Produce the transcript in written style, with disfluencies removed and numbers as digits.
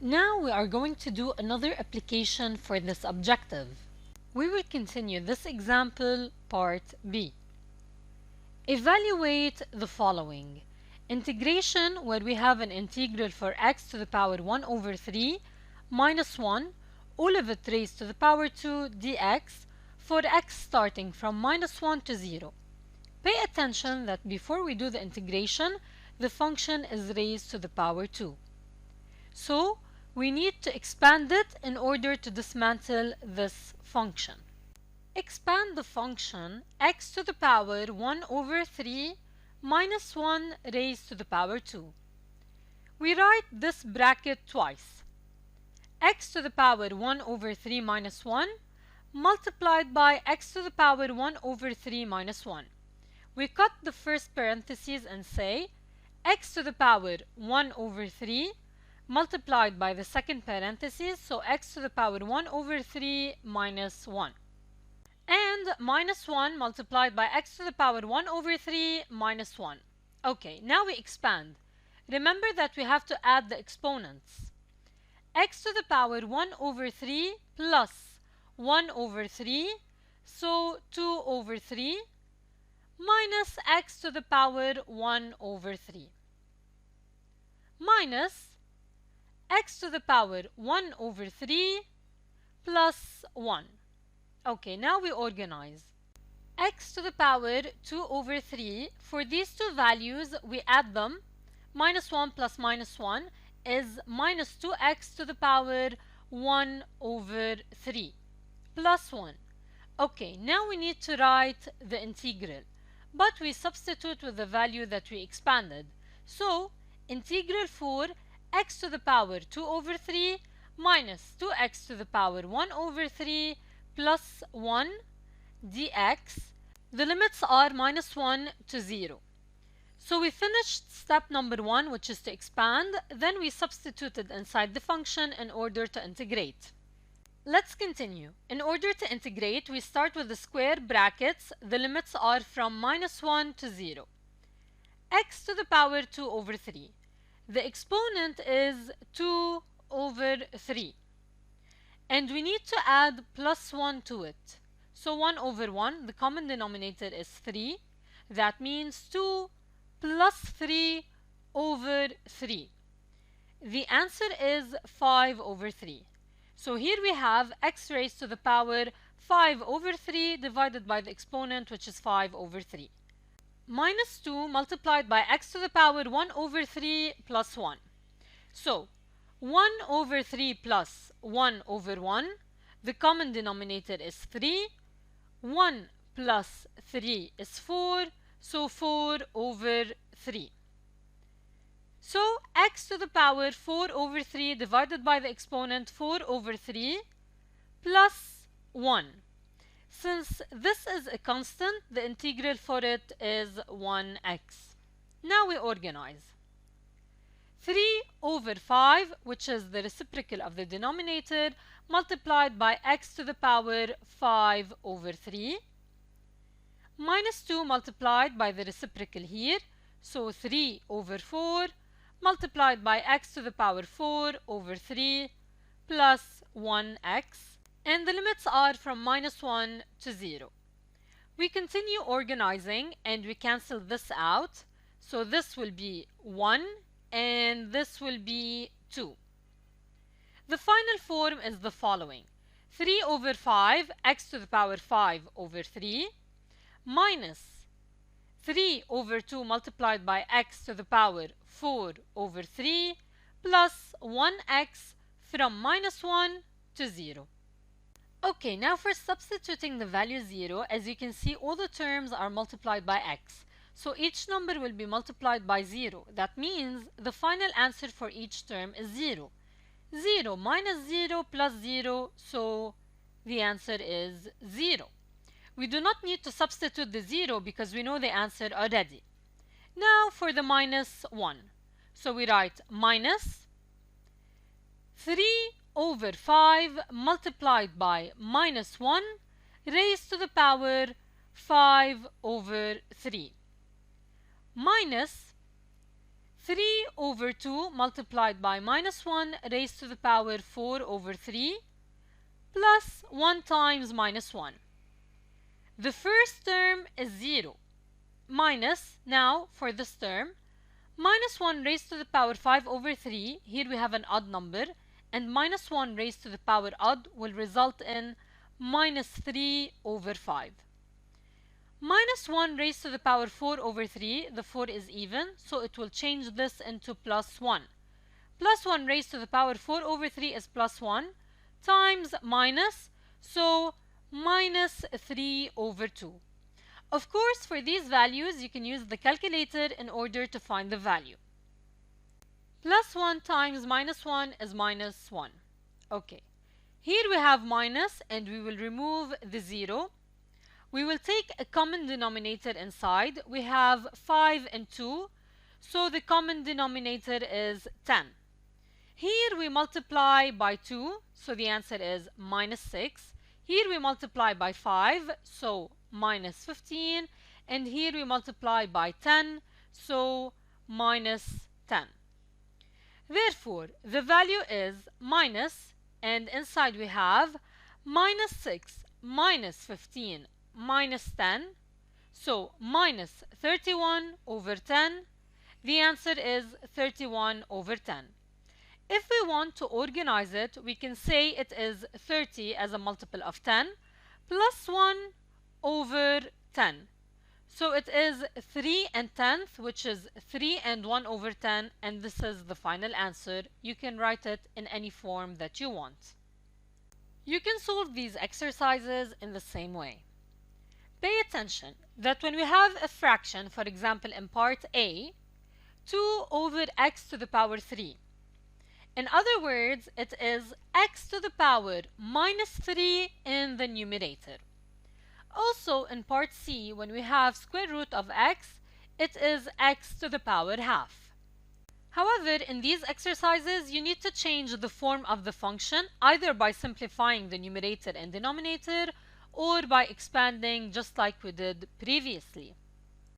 Now we are going to do another application for this objective. We will continue this example part B. Evaluate the following. Integration, where we have an integral for x to the power 1 over 3 minus 1, all of it raised to the power 2 dx, for x starting from minus 1 to 0. Pay attention that before we do the integration, the function is raised to the power 2. So, we need to expand it in order to dismantle this function. Expand the function x to the power 1 over 3 minus 1 raised to the power 2. We write this bracket twice. X to the power 1 over 3 minus 1 multiplied by x to the power 1 over 3 minus 1. We cut the first parentheses and say x to the power 1 over 3 multiplied by the second parenthesis, so x to the power 1 over 3 minus 1. And minus 1 multiplied by x to the power 1 over 3 minus 1. Okay, now we expand. Remember that we have to add the exponents. X to the power 1 over 3 plus 1 over 3, so 2 over 3, minus x to the power 1 over 3, minus x to the power 1 over 3 plus 1. Okay, now we organize. X to the power 2 over 3, for these two values we add them. Minus 1 plus minus 1 is minus 2x to the power 1 over 3 plus 1. Okay, now we need to write the integral, but we substitute with the value that we expanded. So, integral for x to the power 2 over 3 minus 2x to the power 1 over 3 plus 1 dx. The limits are minus 1 to 0. So we finished step number 1, which is to expand. Then we substituted inside the function in order to integrate. Let's continue. In order to integrate, we start with the square brackets. The limits are from minus 1 to 0. X to the power 2 over 3. The exponent is 2 over 3. And we need to add plus 1 to it. So 1 over 1, the common denominator is 3. That means 2 plus 3 over 3. The answer is 5 over 3. So here we have x raised to the power 5 over 3 divided by the exponent, which is 5 over 3. Minus 2 multiplied by x to the power 1 over 3 plus 1. So, 1 over 3 plus 1 over 1, the common denominator is 3. 1 plus 3 is 4, so 4 over 3. So, x to the power 4 over 3 divided by the exponent 4 over 3 plus 1. Since this is a constant, the integral for it is 1x. Now we organize. 3 over 5, which is the reciprocal of the denominator, multiplied by x to the power 5 over 3, minus 2 multiplied by the reciprocal here, so 3 over 4, multiplied by x to the power 4 over 3, plus 1x. And the limits are from minus 1 to 0. We continue organizing and we cancel this out. So this will be 1 and this will be 2. The final form is the following. 3 over 5 x to the power 5 over 3 minus 3 over 2 multiplied by x to the power 4 over 3 plus 1x from minus 1 to 0. Okay, now for substituting the value 0, as you can see, all the terms are multiplied by x. So each number will be multiplied by 0. That means the final answer for each term is 0. 0 minus 0 plus 0, so the answer is 0. We do not need to substitute the 0 because we know the answer already. Now for the minus 1. So we write minus 3 over 5 multiplied by minus 1 raised to the power 5 over 3 minus 3 over 2 multiplied by minus 1 raised to the power 4 over 3 plus 1 times minus 1. The first term is 0 minus, now for this term, minus 1 raised to the power 5 over 3, here we have an odd number, and minus 1 raised to the power odd will result in minus 3 over 5. Minus 1 raised to the power 4 over 3, the 4 is even, so it will change this into plus 1. Plus 1 raised to the power 4 over 3 is plus 1, times minus, so minus 3 over 2. Of course, for these values, you can use the calculator in order to find the value. Plus 1 times minus 1 is minus 1. Okay. Here we have minus, and we will remove the 0. We will take a common denominator inside. We have 5 and 2, so the common denominator is 10. Here we multiply by 2, so the answer is minus 6. Here we multiply by 5, so minus 15, and here we multiply by 10, so minus 10. Therefore, the value is minus, and inside we have minus 6 minus 15 minus 10, so minus 31 over 10. The answer is 31 over 10. If we want to organize it, we can say it is 30 as a multiple of 10 plus 1 over 10. So it is 3 and 10th, which is 3 and 1 over 10, and this is the final answer. You can write it in any form that you want. You can solve these exercises in the same way. Pay attention that when we have a fraction, for example in part A, 2 over x to the power 3. In other words, it is x to the power minus 3 in the numerator. Also in part C, when we have square root of x, it is x to the power half. However, in these exercises, you need to change the form of the function either by simplifying the numerator and denominator or by expanding just like we did previously.